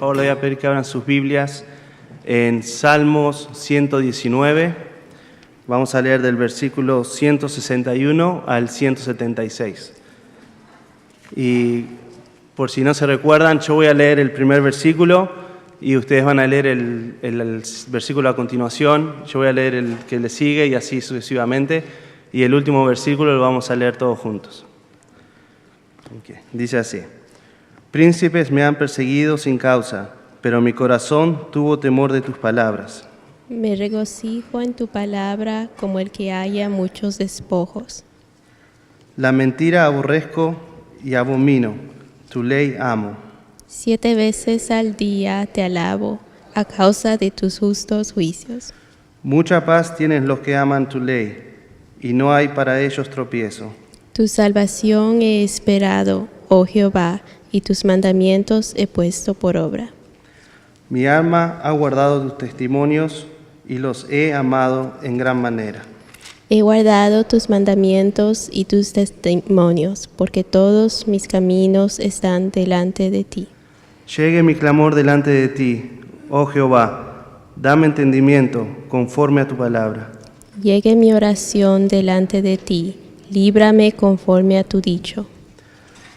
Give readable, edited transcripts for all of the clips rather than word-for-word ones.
favor le voy a pedir que abran sus Biblias en Salmos 119. Vamos a leer del versículo 161 al 176. Y por si no se recuerdan, yo voy a leer el primer versículo y ustedes van a leer el versículo a continuación. Yo voy a leer el que le sigue y así sucesivamente. Y el último versículo lo vamos a leer todos juntos. Okay. Dice así: Príncipes me han perseguido sin causa, pero mi corazón tuvo temor de tus palabras. Me regocijo en tu palabra como el que haya muchos despojos. La mentira aborrezco y abomino, tu ley amo. 7 veces al día te alabo a causa de tus justos juicios. Mucha paz tienen los que aman tu ley, y no hay para ellos tropiezo. Tu salvación he esperado, oh Jehová, y tus mandamientos he puesto por obra. Mi alma ha guardado tus testimonios y los he amado en gran manera. He guardado tus mandamientos y tus testimonios, porque todos mis caminos están delante de ti. Llegue mi clamor delante de ti, oh Jehová, dame entendimiento conforme a tu palabra. Llegue mi oración delante de ti, líbrame conforme a tu dicho.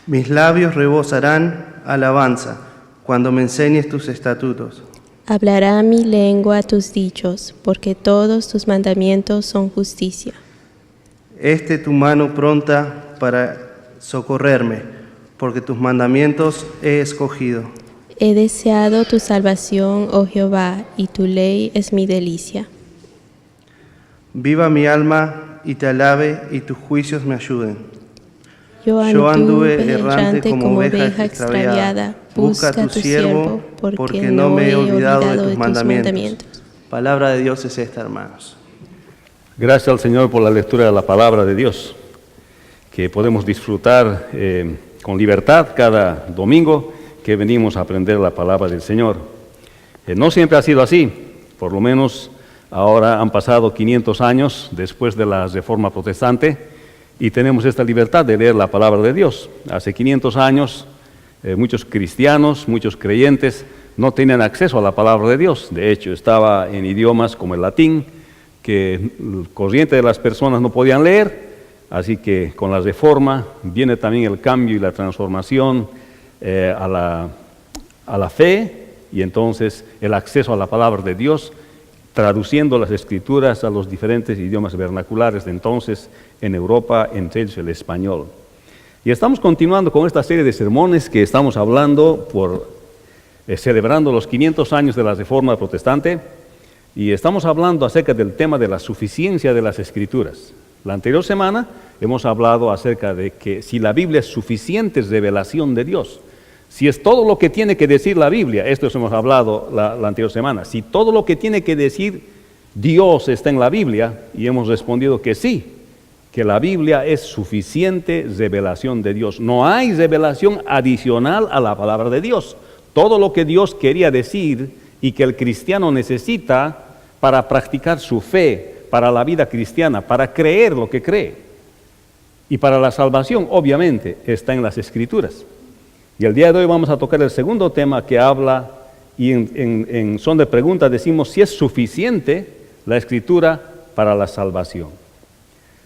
Mis labios rebosarán alabanza cuando me enseñes tus estatutos. Hablará mi lengua tus dichos, porque todos tus mandamientos son justicia. Tu mano pronta para socorrerme, porque tus mandamientos he escogido. He deseado tu salvación, oh Jehová, y tu ley es mi delicia. Viva mi alma y te alabe, y tus juicios me ayuden. Yo anduve errante como oveja extraviada. Busca a tu siervo, porque no me he olvidado de tus mandamientos. Palabra de Dios es esta, hermanos. Gracias al Señor por la lectura de la palabra de Dios, que podemos disfrutar con libertad cada domingo que venimos a aprender la palabra del Señor. No siempre ha sido así, por lo menos ahora han pasado 500 años después de la Reforma Protestante y tenemos esta libertad de leer la palabra de Dios. Hace 500 años muchos cristianos, muchos creyentes no tenían acceso a la palabra de Dios. De hecho, estaba en idiomas como el latín, que el corriente de las personas no podían leer. Así que con la Reforma viene también el cambio y la transformación a la fe, y entonces el acceso a la palabra de Dios, traduciendo las escrituras a los diferentes idiomas vernaculares de entonces en Europa, entre ellos el español. Y estamos continuando con esta serie de sermones que estamos hablando celebrando los 500 años de la Reforma Protestante, y estamos hablando acerca del tema de la suficiencia de las Escrituras. La anterior semana hemos hablado acerca de que si la Biblia es suficiente revelación de Dios, si es todo lo que tiene que decir la Biblia, esto hemos hablado la anterior semana, si todo lo que tiene que decir Dios está en la Biblia, y hemos respondido que sí, que la Biblia es suficiente revelación de Dios. No hay revelación adicional a la palabra de Dios. Todo lo que Dios quería decir y que el cristiano necesita para practicar su fe, para la vida cristiana, para creer lo que cree, y para la salvación, obviamente, está en las Escrituras. Y el día de hoy vamos a tocar el segundo tema que habla, y en son de preguntas decimos si es suficiente la Escritura para la salvación.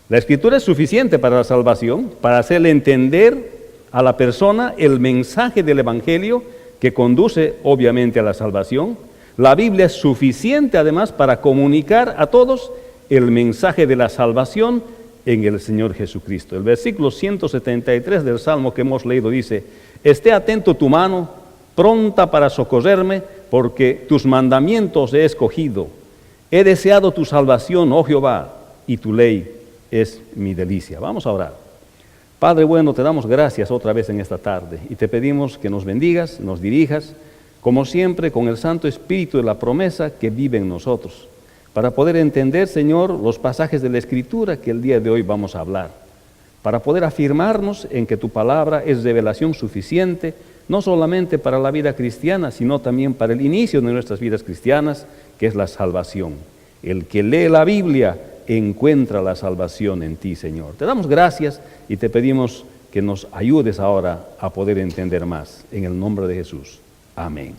La Escritura es suficiente para la salvación, para hacerle entender a la persona el mensaje del Evangelio que conduce obviamente a la salvación. La Biblia es suficiente además para comunicar a todos el mensaje de la salvación en el Señor Jesucristo. El versículo 173 del Salmo que hemos leído dice: esté atento tu mano, pronta para socorrerme, porque tus mandamientos he escogido. He deseado tu salvación, oh Jehová, y tu ley es mi delicia. Vamos a orar. Padre bueno, te damos gracias otra vez en esta tarde y te pedimos que nos bendigas, nos dirijas, como siempre, con el Santo Espíritu de la promesa que vive en nosotros, para poder entender, Señor, los pasajes de la Escritura que el día de hoy vamos a hablar, para poder afirmarnos en que tu palabra es revelación suficiente, no solamente para la vida cristiana, sino también para el inicio de nuestras vidas cristianas, que es la salvación. El que lee la Biblia encuentra la salvación en ti, Señor. Te damos gracias y te pedimos que nos ayudes ahora a poder entender más. En el nombre de Jesús. Amén.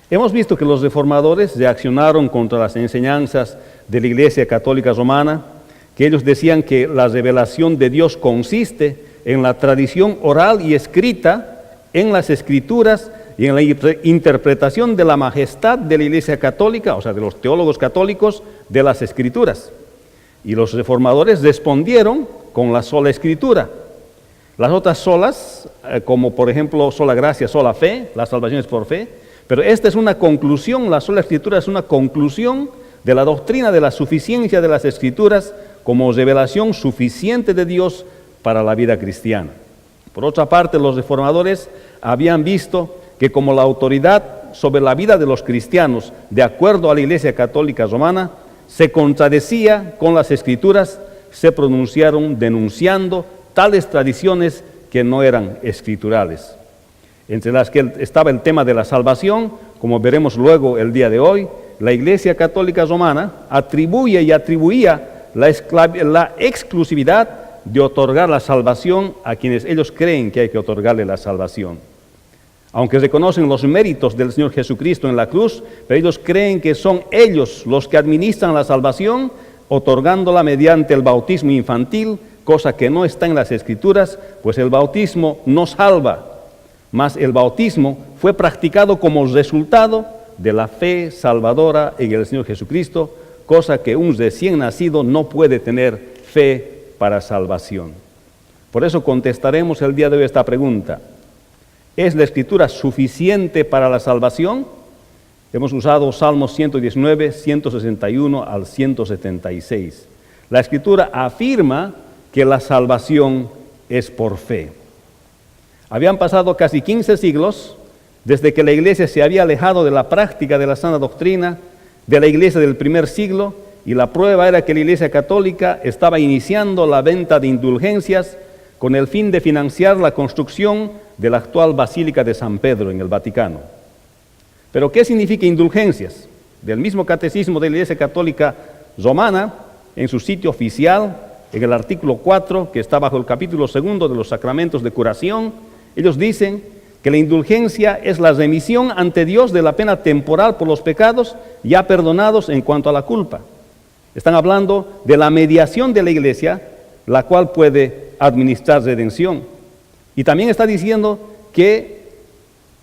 Hemos visto que los reformadores reaccionaron contra las enseñanzas de la Iglesia Católica Romana, que ellos decían que la revelación de Dios consiste en la tradición oral y escrita, en las Escrituras y en la interpretación de la majestad de la Iglesia Católica, o sea, de los teólogos católicos, de las Escrituras. Y los reformadores respondieron con la sola Escritura. Las otras solas, como por ejemplo sola gracia, sola fe, la salvación es por fe, pero esta es una conclusión, la sola Escritura es una conclusión de la doctrina de la suficiencia de las Escrituras como revelación suficiente de Dios para la vida cristiana. Por otra parte, los reformadores habían visto que como la autoridad sobre la vida de los cristianos, de acuerdo a la Iglesia Católica Romana, se contradecía con las Escrituras, se pronunciaron denunciando tales tradiciones que no eran escriturales. Entre las que estaba el tema de la salvación, como veremos luego el día de hoy, la Iglesia Católica Romana atribuye y atribuía la exclusividad de otorgar la salvación a quienes ellos creen que hay que otorgarle la salvación. Aunque reconocen los méritos del Señor Jesucristo en la cruz, pero ellos creen que son ellos los que administran la salvación, otorgándola mediante el bautismo infantil, cosa que no está en las Escrituras, pues el bautismo no salva, mas el bautismo fue practicado como resultado de la fe salvadora en el Señor Jesucristo, cosa que un recién nacido no puede tener fe para salvación. Por eso contestaremos el día de hoy esta pregunta: ¿es la Escritura suficiente para la salvación? Hemos usado Salmos 119, 161 al 176. La Escritura afirma que la salvación es por fe. Habían pasado casi 15 siglos desde que la Iglesia se había alejado de la práctica de la sana doctrina de la Iglesia del primer siglo, y la prueba era que la Iglesia Católica estaba iniciando la venta de indulgencias con el fin de financiar la construcción de la actual Basílica de San Pedro en el Vaticano. ¿Pero qué significa indulgencias? Del mismo Catecismo de la Iglesia Católica Romana, en su sitio oficial, en el artículo 4, que está bajo el capítulo 2 de los sacramentos de curación, ellos dicen que la indulgencia es la remisión ante Dios de la pena temporal por los pecados ya perdonados en cuanto a la culpa. Están hablando de la mediación de la Iglesia, la cual puede administrar redención. Y también está diciendo que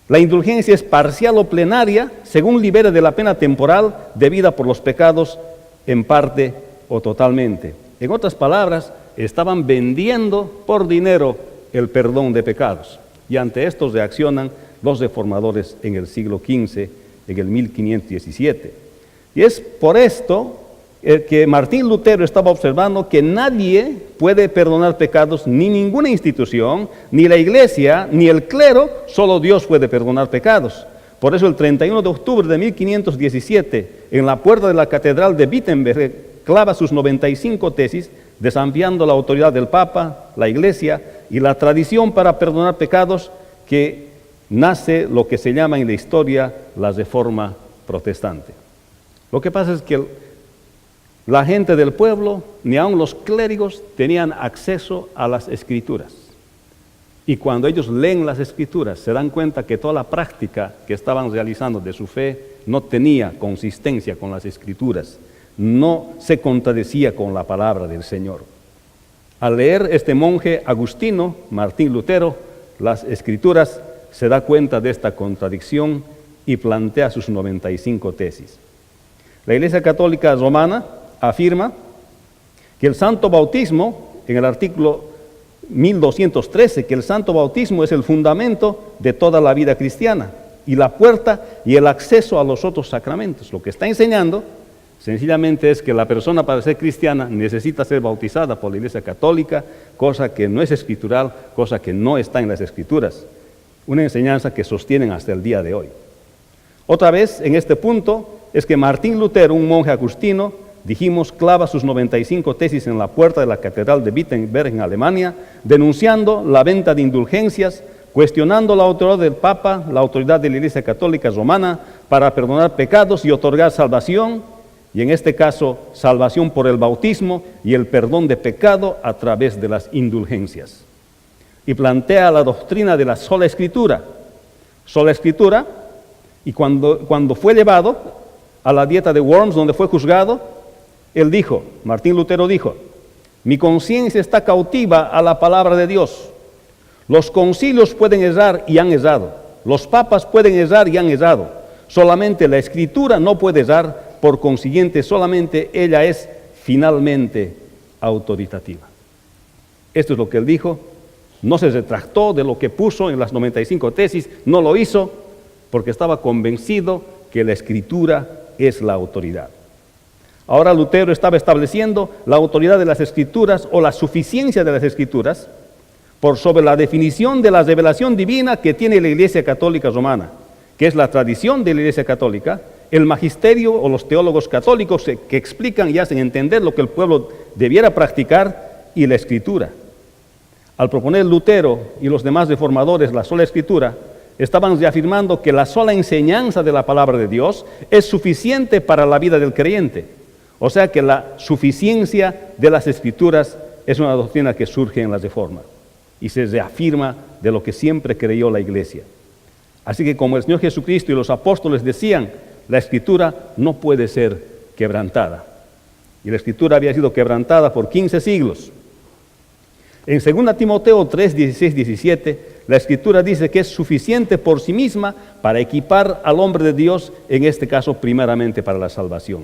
la indulgencia es parcial o plenaria, según libere de la pena temporal debida por los pecados en parte o totalmente. En otras palabras, estaban vendiendo por dinero el perdón de pecados. Y ante esto reaccionan los reformadores en el siglo XV, en el 1517. Y es por esto que Martín Lutero estaba observando que nadie puede perdonar pecados, ni ninguna institución, ni la Iglesia, ni el clero, solo Dios puede perdonar pecados. Por eso el 31 de octubre de 1517, en la puerta de la Catedral de Wittenberg, clava sus 95 tesis, desafiando la autoridad del Papa, la Iglesia y la tradición para perdonar pecados, que nace lo que se llama en la historia la Reforma Protestante. Lo que pasa es que la gente del pueblo, ni aun los clérigos, tenían acceso a las Escrituras. Y cuando ellos leen las Escrituras, se dan cuenta que toda la práctica que estaban realizando de su fe no tenía consistencia con las Escrituras, no se contradecía con la palabra del Señor. Al leer este monje agustino, Martín Lutero, las Escrituras, se da cuenta de esta contradicción y plantea sus 95 tesis. La Iglesia Católica Romana afirma que el santo bautismo, en el artículo 1213, que el santo bautismo es el fundamento de toda la vida cristiana y la puerta y el acceso a los otros sacramentos. Lo que está enseñando sencillamente es que la persona, para ser cristiana, necesita ser bautizada por la Iglesia Católica, cosa que no es escritural, cosa que no está en las Escrituras. Una enseñanza que sostienen hasta el día de hoy. Otra vez, en este punto, es que Martín Lutero, un monje agustino, dijimos, clava sus 95 tesis en la puerta de la Catedral de Wittenberg en Alemania, denunciando la venta de indulgencias, cuestionando la autoridad del Papa, la autoridad de la Iglesia Católica Romana para perdonar pecados y otorgar salvación, y en este caso, salvación por el bautismo y el perdón de pecado a través de las indulgencias. Y plantea la doctrina de la sola Escritura. Sola Escritura Y cuando fue llevado a la dieta de Worms, donde fue juzgado, él dijo, Martín Lutero dijo, mi conciencia está cautiva a la palabra de Dios. Los concilios pueden errar y han errado. Los papas pueden errar y han errado. Solamente la Escritura no puede errar, por consiguiente, solamente ella es finalmente autoritativa. Esto es lo que él dijo. No se retractó de lo que puso en las 95 tesis, no lo hizo porque estaba convencido que la Escritura es la autoridad. Ahora Lutero estaba estableciendo la autoridad de las Escrituras o la suficiencia de las Escrituras por sobre la definición de la revelación divina que tiene la Iglesia Católica Romana, que es la tradición de la Iglesia Católica, el magisterio o los teólogos católicos que explican y hacen entender lo que el pueblo debiera practicar, y la Escritura. Al proponer Lutero y los demás reformadores la sola Escritura, estaban reafirmando que la sola enseñanza de la palabra de Dios es suficiente para la vida del creyente. O sea que la suficiencia de las Escrituras es una doctrina que surge en la Reforma y se reafirma de lo que siempre creyó la Iglesia. Así que como el Señor Jesucristo y los apóstoles decían, la Escritura no puede ser quebrantada. Y la Escritura había sido quebrantada por 15 siglos. En 2 Timoteo 3, 16, 17, la Escritura dice que es suficiente por sí misma para equipar al hombre de Dios, en este caso primeramente para la salvación.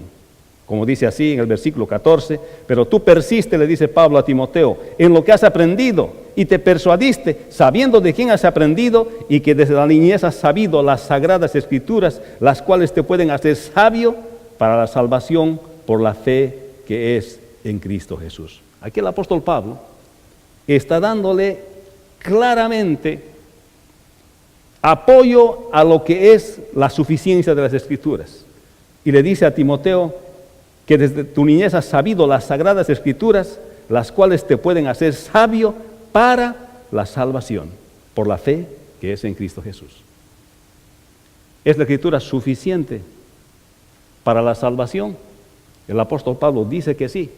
Como dice así en el versículo 14, pero tú persiste, le dice Pablo a Timoteo, en lo que has aprendido y te persuadiste, sabiendo de quién has aprendido y que desde la niñez has sabido las sagradas Escrituras, las cuales te pueden hacer sabio para la salvación por la fe que es en Cristo Jesús. Aquí el apóstol Pablo está dándole claramente apoyo a lo que es la suficiencia de las Escrituras. Y le dice a Timoteo que desde tu niñez has sabido las sagradas Escrituras, las cuales te pueden hacer sabio para la salvación, por la fe que es en Cristo Jesús. ¿Es la Escritura suficiente para la salvación? El apóstol Pablo dice que sí,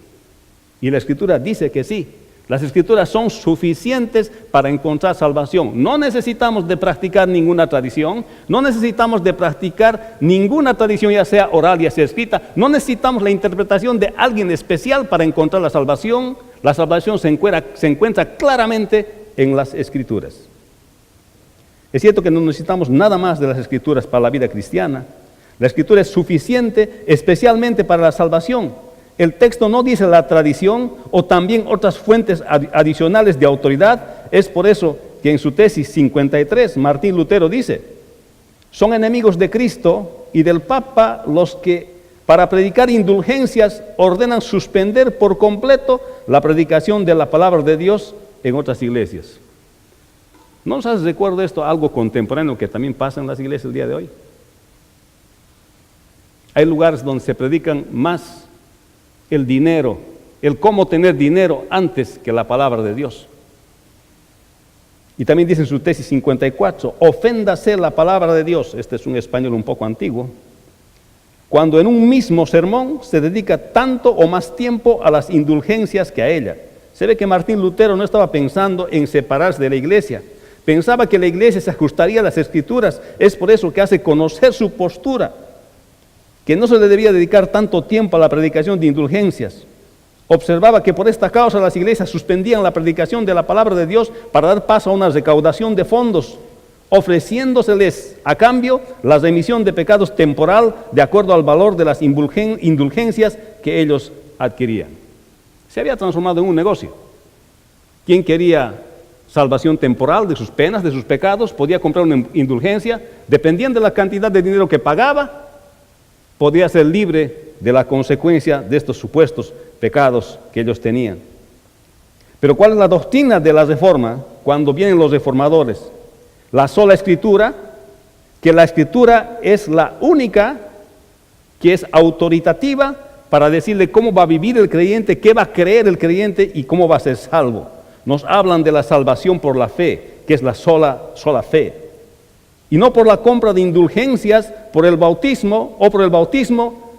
y la Escritura dice que sí. Las Escrituras son suficientes para encontrar salvación. No necesitamos de practicar ninguna tradición, no necesitamos de practicar ninguna tradición, ya sea oral, ya sea escrita. No necesitamos la interpretación de alguien especial para encontrar la salvación. La salvación se encuentra claramente en las Escrituras. Es cierto que no necesitamos nada más de las Escrituras para la vida cristiana. La Escritura es suficiente especialmente para la salvación. El texto no dice la tradición o también otras fuentes adicionales de autoridad. Es por eso que en su tesis 53, Martín Lutero dice, son enemigos de Cristo y del Papa los que para predicar indulgencias ordenan suspender por completo la predicación de la palabra de Dios en otras iglesias. ¿No os hace recuerdo esto, algo contemporáneo que también pasa en las iglesias el día de hoy? Hay lugares donde se predican más el dinero, el cómo tener dinero antes que la palabra de Dios. Y también dice en su tesis 54, oféndase la palabra de Dios, este es un español un poco antiguo, cuando en un mismo sermón se dedica tanto o más tiempo a las indulgencias que a ella. Se ve que Martín Lutero no estaba pensando en separarse de la iglesia, pensaba que la iglesia se ajustaría a las Escrituras, es por eso que hace conocer su postura, que no se le debía dedicar tanto tiempo a la predicación de indulgencias. Observaba que por esta causa las iglesias suspendían la predicación de la palabra de Dios para dar paso a una recaudación de fondos, ofreciéndoseles a cambio la remisión de pecados temporal de acuerdo al valor de las indulgencias que ellos adquirían. Se había transformado en un negocio. Quien quería salvación temporal de sus penas, de sus pecados, podía comprar una indulgencia, dependiendo de la cantidad de dinero que pagaba, podía ser libre de la consecuencia de estos supuestos pecados que ellos tenían. Pero ¿cuál es la doctrina de la Reforma cuando vienen los reformadores? La sola Escritura, que la Escritura es la única que es autoritativa para decirle cómo va a vivir el creyente, qué va a creer el creyente y cómo va a ser salvo. Nos hablan de la salvación por la fe, que es la sola fe. Y no por la compra de indulgencias, por el bautismo o por el bautismo,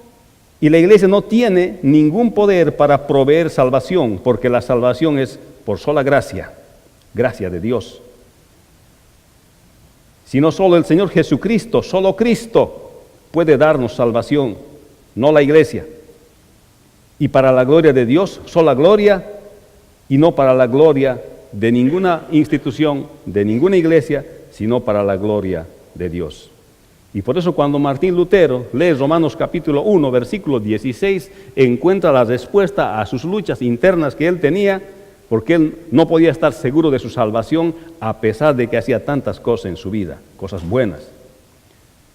y la iglesia no tiene ningún poder para proveer salvación, porque la salvación es por sola gracia, gracia de Dios. sino solo el Señor Jesucristo, solo Cristo puede darnos salvación, no la iglesia. Y para la gloria de Dios, sola gloria, y no para la gloria de ninguna institución, de ninguna iglesia, sino para la gloria de Dios. Y por eso cuando Martín Lutero lee Romanos capítulo 1, versículo 16, encuentra la respuesta a sus luchas internas que él tenía, porque él no podía estar seguro de su salvación a pesar de que hacía tantas cosas en su vida, cosas buenas.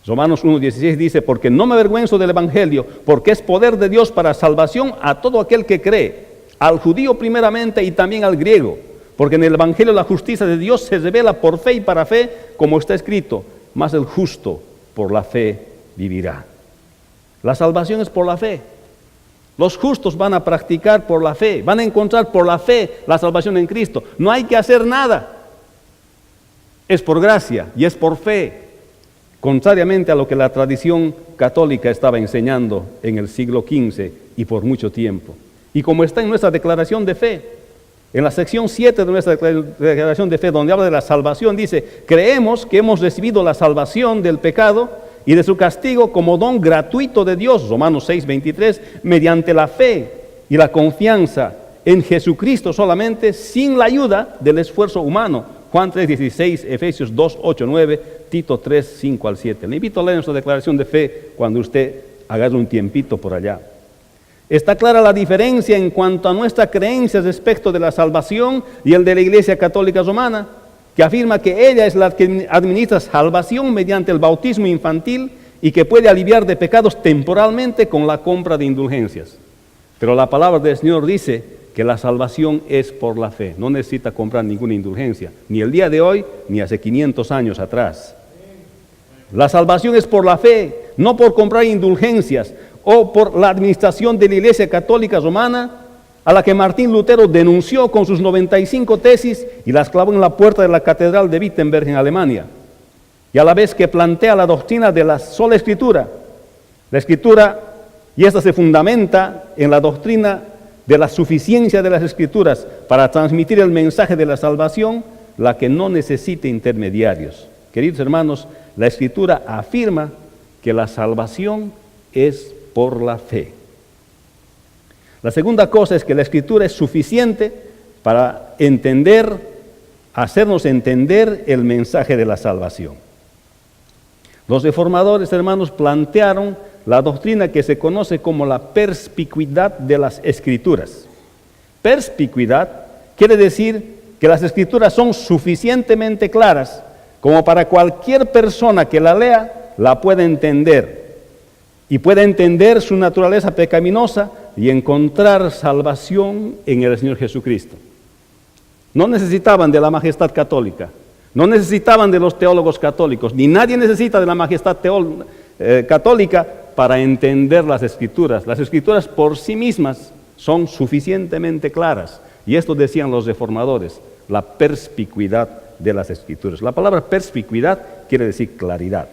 Romanos 1:16 dice, porque no me avergüenzo del Evangelio, porque es poder de Dios para salvación a todo aquel que cree, al judío primeramente y también al griego, porque en el Evangelio la justicia de Dios se revela por fe y para fe, como está escrito, mas el justo por la fe vivirá. La salvación es por la fe. Los justos van a practicar por la fe, van a encontrar por la fe la salvación en Cristo. No hay que hacer nada. Es por gracia y es por fe. Contrariamente a lo que la tradición católica estaba enseñando en el siglo XV y por mucho tiempo. Y como está en nuestra declaración de fe, en la sección 7 de nuestra declaración de fe, donde habla de la salvación, dice, creemos que hemos recibido la salvación del pecado y de su castigo como don gratuito de Dios, Romanos 6:23, mediante la fe y la confianza en Jesucristo solamente, sin la ayuda del esfuerzo humano. Juan 3:16, Efesios 2:8-9, Tito 3:5-7. Le invito a leer nuestra declaración de fe cuando usted agarre un tiempito por allá. Está clara la diferencia en cuanto a nuestra creencia respecto de la salvación y el de la Iglesia Católica Romana, que afirma que ella es la que administra salvación mediante el bautismo infantil y que puede aliviar de pecados temporalmente con la compra de indulgencias. Pero la palabra del Señor dice que la salvación es por la fe, no necesita comprar ninguna indulgencia, ni el día de hoy, ni hace 500 años atrás. La salvación es por la fe, no por comprar indulgencias o por la administración de la Iglesia Católica Romana, a la que Martín Lutero denunció con sus 95 tesis y las clavó en la puerta de la Catedral de Wittenberg en Alemania. Y a la vez que plantea la doctrina de la sola Escritura, la Escritura, y esta se fundamenta en la doctrina de la suficiencia de las Escrituras para transmitir el mensaje de la salvación, la que no necesita intermediarios. Queridos hermanos, la Escritura afirma que la salvación es por la fe. La segunda cosa es que la Escritura es suficiente para entender, hacernos entender el mensaje de la salvación. Los reformadores, hermanos, plantearon la doctrina que se conoce como la perspicuidad de las Escrituras. Perspicuidad quiere decir que las Escrituras son suficientemente claras como para cualquier persona que la lea la pueda entender y pueda entender su naturaleza pecaminosa y encontrar salvación en el Señor Jesucristo. No necesitaban de la majestad católica, no necesitaban de los teólogos católicos, ni nadie necesita de la majestad católica para entender las Escrituras. Las Escrituras por sí mismas son suficientemente claras. Y esto decían los reformadores, la perspicuidad de las Escrituras. La palabra perspicuidad quiere decir claridad.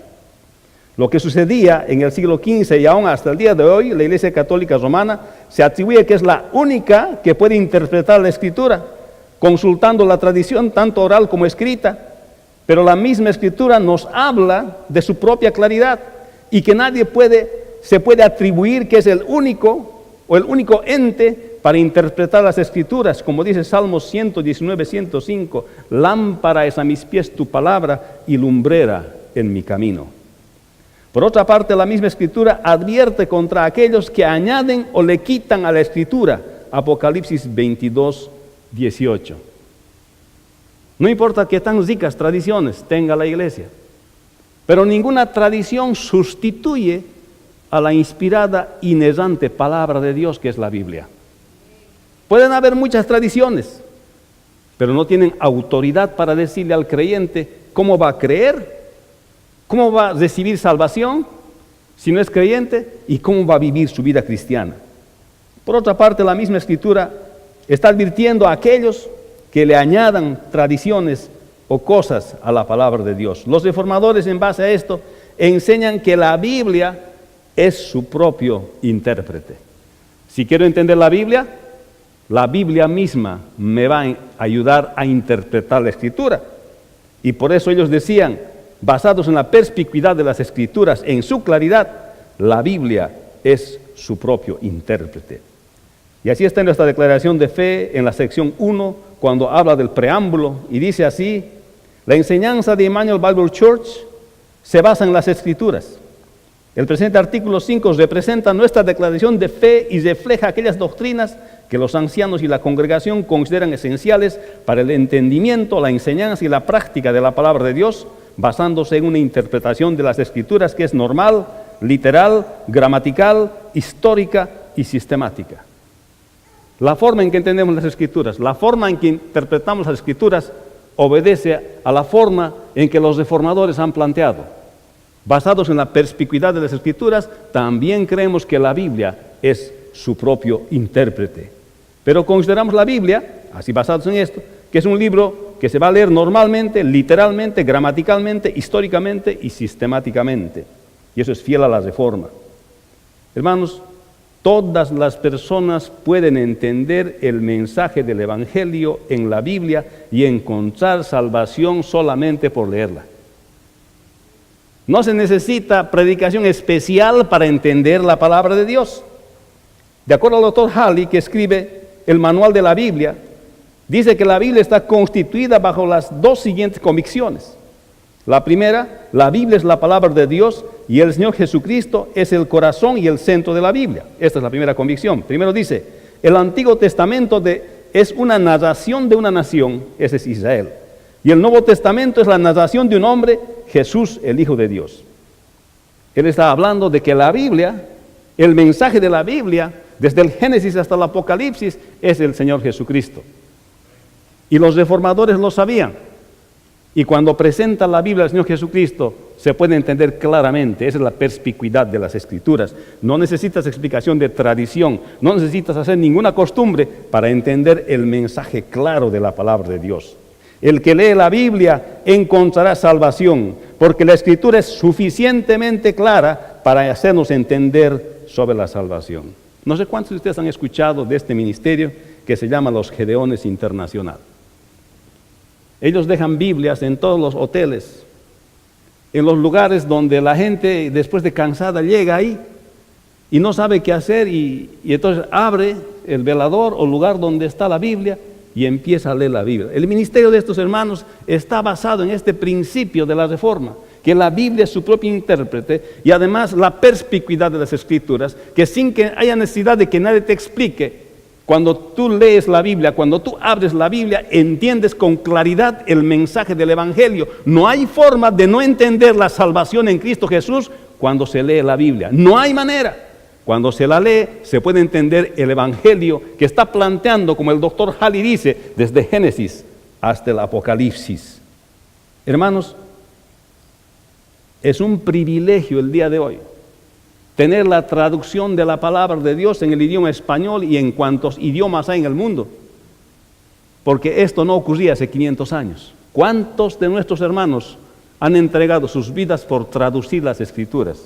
Lo que sucedía en el siglo XV y aún hasta el día de hoy, la Iglesia Católica Romana se atribuye que es la única que puede interpretar la Escritura, consultando la tradición tanto oral como escrita, pero la misma Escritura nos habla de su propia claridad y que nadie se puede atribuir que es el único ente para interpretar las Escrituras, como dice Salmos 119, 105, lámpara es a mis pies tu palabra y lumbrera en mi camino. Por otra parte, la misma Escritura advierte contra aquellos que añaden o le quitan a la Escritura, Apocalipsis 22, 18. No importa qué tan ricas tradiciones tenga la Iglesia, pero ninguna tradición sustituye a la inspirada, inerrante palabra de Dios que es la Biblia. Pueden haber muchas tradiciones, pero no tienen autoridad para decirle al creyente cómo va a creer, cómo va a recibir salvación si no es creyente y cómo va a vivir su vida cristiana. Por otra parte, la misma Escritura está advirtiendo a aquellos que le añadan tradiciones o cosas a la palabra de Dios. Los reformadores, en base a esto, enseñan que la Biblia es su propio intérprete. Si quiero entender la Biblia misma me va a ayudar a interpretar la Escritura. Y por eso ellos decían basados en la perspicuidad de las Escrituras, en su claridad, la Biblia es su propio intérprete. Y así está en nuestra declaración de fe en la sección 1, cuando habla del preámbulo, y dice así: la enseñanza de Emmanuel Bible Church se basa en las Escrituras. El presente artículo 5 representa nuestra declaración de fe y refleja aquellas doctrinas que los ancianos y la congregación consideran esenciales para el entendimiento, la enseñanza y la práctica de la palabra de Dios, basándose en una interpretación de las Escrituras que es normal, literal, gramatical, histórica y sistemática. La forma en que entendemos las Escrituras, la forma en que interpretamos las Escrituras, obedece a la forma en que los reformadores han planteado. Basados en la perspicuidad de las Escrituras, también creemos que la Biblia es su propio intérprete. Pero consideramos la Biblia, así basados en esto, que es un libro que se va a leer normalmente, literalmente, gramaticalmente, históricamente y sistemáticamente. Y eso es fiel a la Reforma. Hermanos, todas las personas pueden entender el mensaje del Evangelio en la Biblia y encontrar salvación solamente por leerla. No se necesita predicación especial para entender la palabra de Dios. De acuerdo al doctor Halley, que escribe el manual de la Biblia, dice que la Biblia está constituida bajo las dos siguientes convicciones. La primera, la Biblia es la palabra de Dios y el Señor Jesucristo es el corazón y el centro de la Biblia. Esta es la primera convicción. Primero dice, el Antiguo Testamento es una narración de una nación, ese es Israel. Y el Nuevo Testamento es la narración de un hombre, Jesús, el Hijo de Dios. Él está hablando de que la Biblia, el mensaje de la Biblia, desde el Génesis hasta el Apocalipsis, es el Señor Jesucristo. Y los reformadores lo sabían. Y cuando presenta la Biblia al Señor Jesucristo, se puede entender claramente. Esa es la perspicuidad de las Escrituras. No necesitas explicación de tradición, no necesitas hacer ninguna costumbre para entender el mensaje claro de la palabra de Dios. El que lee la Biblia encontrará salvación, porque la Escritura es suficientemente clara para hacernos entender sobre la salvación. No sé cuántos de ustedes han escuchado de este ministerio que se llama los Gedeones Internacional. Ellos dejan Biblias en todos los hoteles, en los lugares donde la gente después de cansada llega ahí y no sabe qué hacer y entonces abre el velador o lugar donde está la Biblia y empieza a leer la Biblia. El ministerio de estos hermanos está basado en este principio de la Reforma, que la Biblia es su propio intérprete y además la perspicuidad de las Escrituras, que sin que haya necesidad de que nadie te explique, cuando tú lees la Biblia, cuando tú abres la Biblia, entiendes con claridad el mensaje del Evangelio. No hay forma de no entender la salvación en Cristo Jesús cuando se lee la Biblia. No hay manera. Cuando se la lee, se puede entender el Evangelio que está planteando, como el doctor Halley dice, desde Génesis hasta el Apocalipsis. Hermanos, es un privilegio el día de hoy tener la traducción de la palabra de Dios en el idioma español y en cuantos idiomas hay en el mundo, porque esto no ocurría hace 500 años. ¿Cuántos de nuestros hermanos han entregado sus vidas por traducir las Escrituras?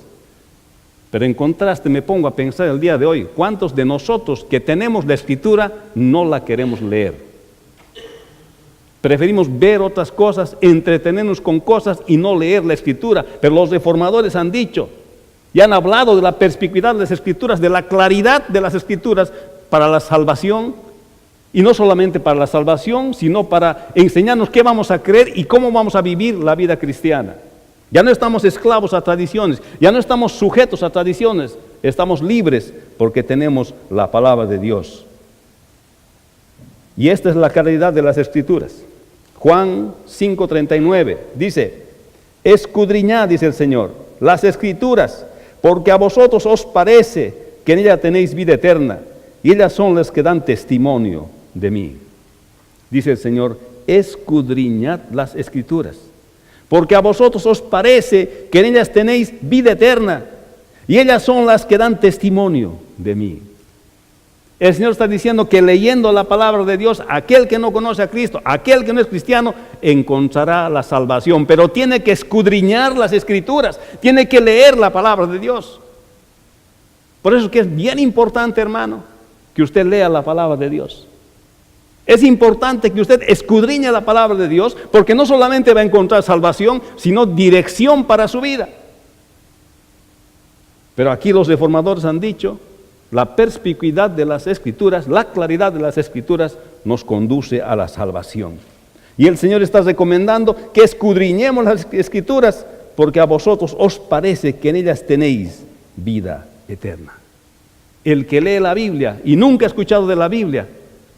Pero en contraste me pongo a pensar el día de hoy, ¿cuántos de nosotros que tenemos la Escritura no la queremos leer? Preferimos ver otras cosas, entretenernos con cosas y no leer la Escritura. Pero los reformadores han dicho y han hablado de la perspicuidad de las Escrituras, de la claridad de las Escrituras para la salvación. Y no solamente para la salvación, sino para enseñarnos qué vamos a creer y cómo vamos a vivir la vida cristiana. Ya no estamos esclavos a tradiciones, ya no estamos sujetos a tradiciones, estamos libres porque tenemos la palabra de Dios. Y esta es la claridad de las Escrituras. Juan 5:39 dice, escudriñad, dice el Señor, las Escrituras, porque a vosotros os parece que en ellas tenéis vida eterna, y ellas son las que dan testimonio de mí. Dice el Señor, escudriñad las Escrituras, porque a vosotros os parece que en ellas tenéis vida eterna, y ellas son las que dan testimonio de mí. El Señor está diciendo que leyendo la palabra de Dios, aquel que no conoce a Cristo, aquel que no es cristiano, encontrará la salvación, pero tiene que escudriñar las Escrituras, tiene que leer la palabra de Dios. Por eso es que es bien importante, hermano, que usted lea la palabra de Dios. Es importante que usted escudriñe la palabra de Dios, porque no solamente va a encontrar salvación, sino dirección para su vida. Pero aquí los reformadores han dicho, la perspicuidad de las Escrituras, la claridad de las Escrituras nos conduce a la salvación. Y el Señor está recomendando que escudriñemos las Escrituras, porque a vosotros os parece que en ellas tenéis vida eterna. El que lee la Biblia y nunca ha escuchado de la Biblia,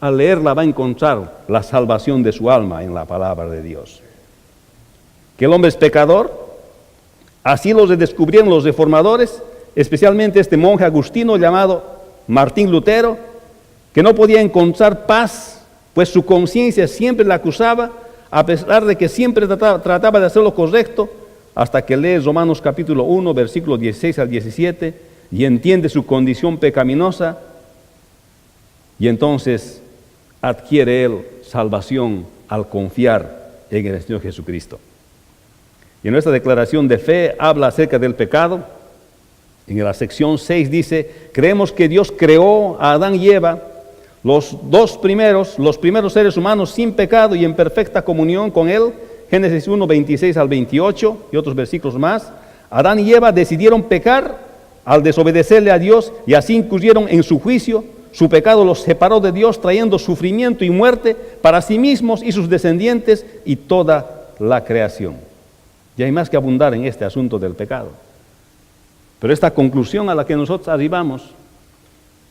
al leerla va a encontrar la salvación de su alma en la palabra de Dios. Que el hombre es pecador, así lo descubrieron los reformadores, especialmente este monje agustino llamado Martín Lutero, que no podía encontrar paz, pues su conciencia siempre le acusaba, a pesar de que siempre trataba de hacer lo correcto, hasta que lee Romanos capítulo 1, versículos 16 al 17, y entiende su condición pecaminosa, y entonces adquiere él salvación al confiar en el Señor Jesucristo. Y en nuestra declaración de fe habla acerca del pecado. En la sección 6 dice, creemos que Dios creó a Adán y Eva, los primeros seres humanos sin pecado y en perfecta comunión con Él. Génesis 1, 26 al 28 y otros versículos más. Adán y Eva decidieron pecar al desobedecerle a Dios y así incurrieron en su juicio. Su pecado los separó de Dios, trayendo sufrimiento y muerte para sí mismos y sus descendientes y toda la creación. Y hay más que abundar en este asunto del pecado. Pero esta conclusión a la que nosotros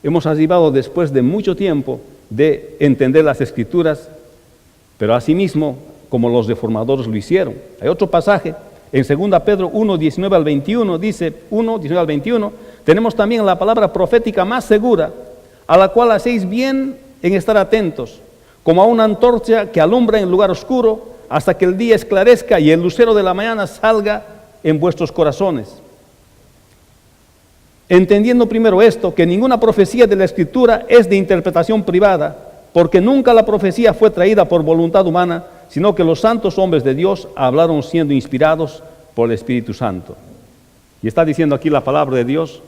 hemos arribado después de mucho tiempo de entender las Escrituras, pero asimismo como los reformadores lo hicieron. Hay otro pasaje en 2 Pedro 1, 19 al 21, dice 1, 19 al 21, tenemos también la palabra profética más segura, a la cual hacéis bien en estar atentos, como a una antorcha que alumbra en lugar oscuro, hasta que el día esclarezca y el lucero de la mañana salga en vuestros corazones. Entendiendo primero esto, que ninguna profecía de la Escritura es de interpretación privada, porque nunca la profecía fue traída por voluntad humana, sino que los santos hombres de Dios hablaron siendo inspirados por el Espíritu Santo. Y está diciendo aquí la palabra de Dios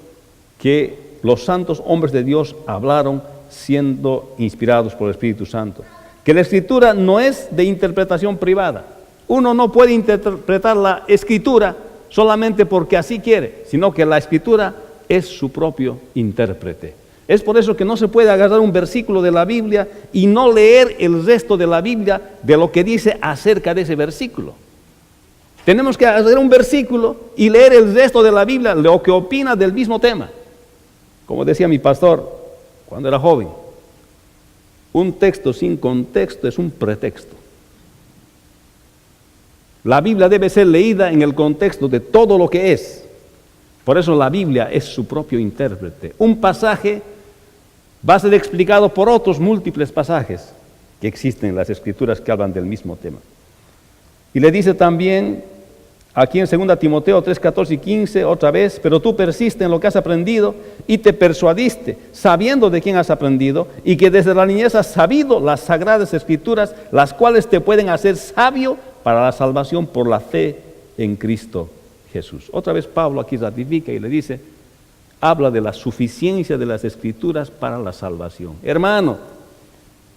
que los santos hombres de Dios hablaron siendo inspirados por el Espíritu Santo. Que la Escritura no es de interpretación privada. Uno no puede interpretar la Escritura solamente porque así quiere, sino que la Escritura es su propio intérprete. Es por eso que no se puede agarrar un versículo de la Biblia y no leer el resto de la Biblia de lo que dice acerca de ese versículo. Tenemos que agarrar un versículo y leer el resto de la Biblia, lo que opina del mismo tema. Como decía mi pastor cuando era joven, un texto sin contexto es un pretexto. La Biblia debe ser leída en el contexto de todo lo que es. Por eso la Biblia es su propio intérprete. Un pasaje va a ser explicado por otros múltiples pasajes que existen en las Escrituras que hablan del mismo tema. Y le dice también aquí en 2 Timoteo 3, 14 y 15, otra vez, pero tú persiste en lo que has aprendido y te persuadiste, sabiendo de quién has aprendido, y que desde la niñez has sabido las sagradas Escrituras, las cuales te pueden hacer sabio para la salvación por la fe en Cristo Jesús. Otra vez Pablo aquí ratifica y le dice, habla de la suficiencia de las Escrituras para la salvación. Hermano,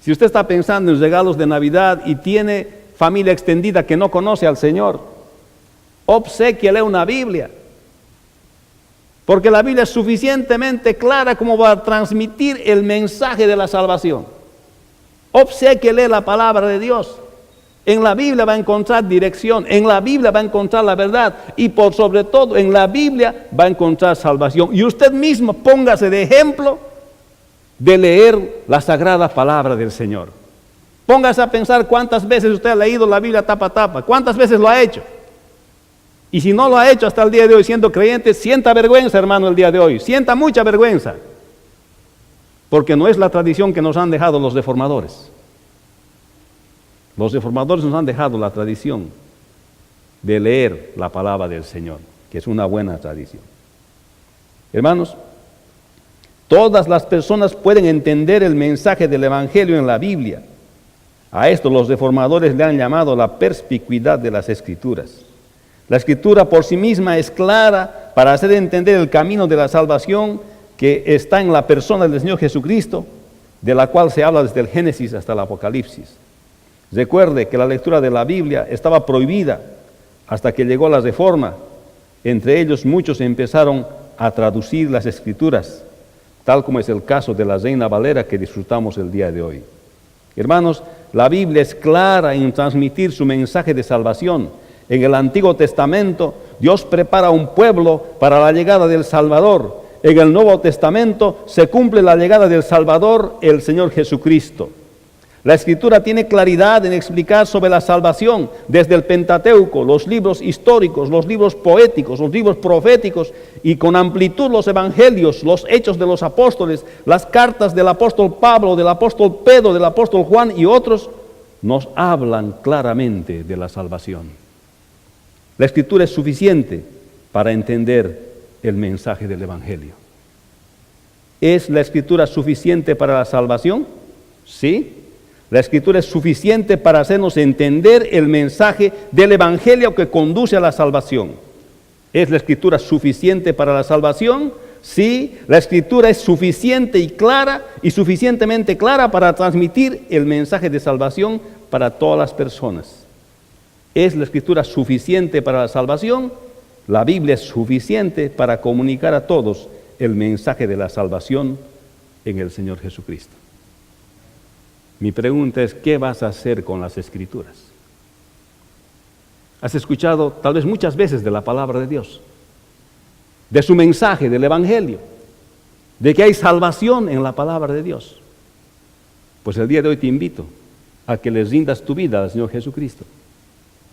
si usted está pensando en regalos de Navidad y tiene familia extendida que no conoce al Señor, obséquiale una Biblia, porque la Biblia es suficientemente clara como para transmitir el mensaje de la salvación. Obséquiale la palabra de Dios. En la Biblia va a encontrar dirección, en la Biblia va a encontrar la verdad y por sobre todo en la Biblia va a encontrar salvación. Y usted mismo póngase de ejemplo de leer la sagrada palabra del Señor. Póngase a pensar cuántas veces usted ha leído la Biblia tapa a tapa, cuántas veces lo ha hecho. Y si no lo ha hecho hasta el día de hoy siendo creyente, sienta vergüenza, hermano, el día de hoy. Sienta mucha vergüenza. Porque no es la tradición que nos han dejado los reformadores. Los reformadores nos han dejado la tradición de leer la palabra del Señor, que es una buena tradición. Hermanos, todas las personas pueden entender el mensaje del Evangelio en la Biblia. A esto los reformadores le han llamado la perspicuidad de las Escrituras. La Escritura por sí misma es clara para hacer entender el camino de la salvación que está en la persona del Señor Jesucristo. de la cual se habla desde el Génesis hasta el Apocalipsis. Recuerde que la lectura de la Biblia estaba prohibida hasta que llegó la Reforma. Entre ellos muchos empezaron a traducir las Escrituras, tal como es el caso de la Reina Valera que disfrutamos el día de hoy. Hermanos, la Biblia es clara en transmitir su mensaje de salvación. En el Antiguo Testamento, Dios prepara un pueblo para la llegada del Salvador. En el Nuevo Testamento se cumple la llegada del Salvador, el Señor Jesucristo. La Escritura tiene claridad en explicar sobre la salvación desde el Pentateuco, los libros históricos, los libros poéticos, los libros proféticos y con amplitud los evangelios, los hechos de los apóstoles, las cartas del apóstol Pablo, del apóstol Pedro, del apóstol Juan y otros nos hablan claramente de la salvación. La Escritura es suficiente para entender el mensaje del evangelio. ¿Es la Escritura suficiente para la salvación? Sí. La Escritura es suficiente para hacernos entender el mensaje del evangelio que conduce a la salvación. ¿Es la Escritura suficiente para la salvación? Sí, la Escritura es suficiente y clara y suficientemente clara para transmitir el mensaje de salvación para todas las personas. ¿Es la Escritura suficiente para la salvación? La Biblia es suficiente para comunicar a todos el mensaje de la salvación en el Señor Jesucristo. Mi pregunta es, ¿qué vas a hacer con las Escrituras? Has escuchado tal vez muchas veces de la palabra de Dios, de su mensaje, del evangelio, de que hay salvación en la palabra de Dios. Pues el día de hoy te invito a que le rindas tu vida al Señor Jesucristo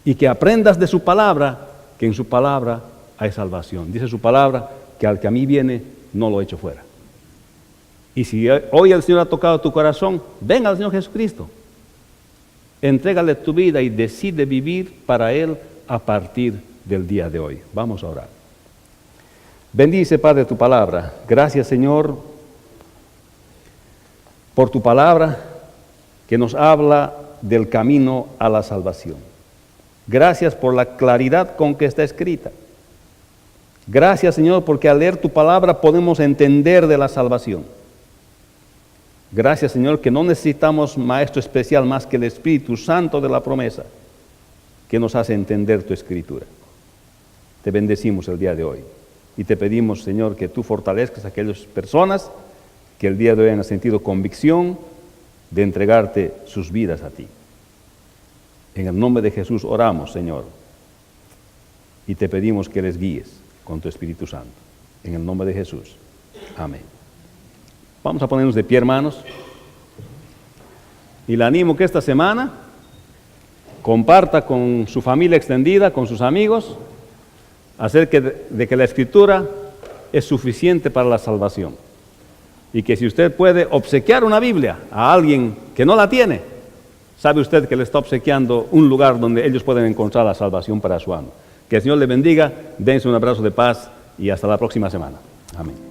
y que aprendas de su palabra, que en su palabra hay salvación. Dice su palabra que al que a mí viene no lo echo fuera. Y si hoy el Señor ha tocado tu corazón, ven al Señor Jesucristo. Entrégale tu vida y decide vivir para Él a partir del día de hoy. Vamos a orar. Bendice, Padre, tu palabra. Gracias, Señor, por tu palabra que nos habla del camino a la salvación. Gracias por la claridad con que está escrita. Gracias, Señor, porque al leer tu palabra podemos entender de la salvación. Gracias, Señor, que no necesitamos maestro especial más que el Espíritu Santo de la promesa que nos hace entender tu Escritura. Te bendecimos el día de hoy y te pedimos, Señor, que tú fortalezcas a aquellas personas que el día de hoy han sentido convicción de entregarte sus vidas a ti. En el nombre de Jesús oramos, Señor, y te pedimos que les guíes con tu Espíritu Santo. En el nombre de Jesús. Amén. Vamos a ponernos de pie, hermanos, y le animo que esta semana comparta con su familia extendida, con sus amigos, acerca de que la Escritura es suficiente para la salvación. Y que si usted puede obsequiar una Biblia a alguien que no la tiene, sabe usted que le está obsequiando un lugar donde ellos pueden encontrar la salvación para su alma. Que el Señor le bendiga, dense un abrazo de paz y hasta la próxima semana. Amén.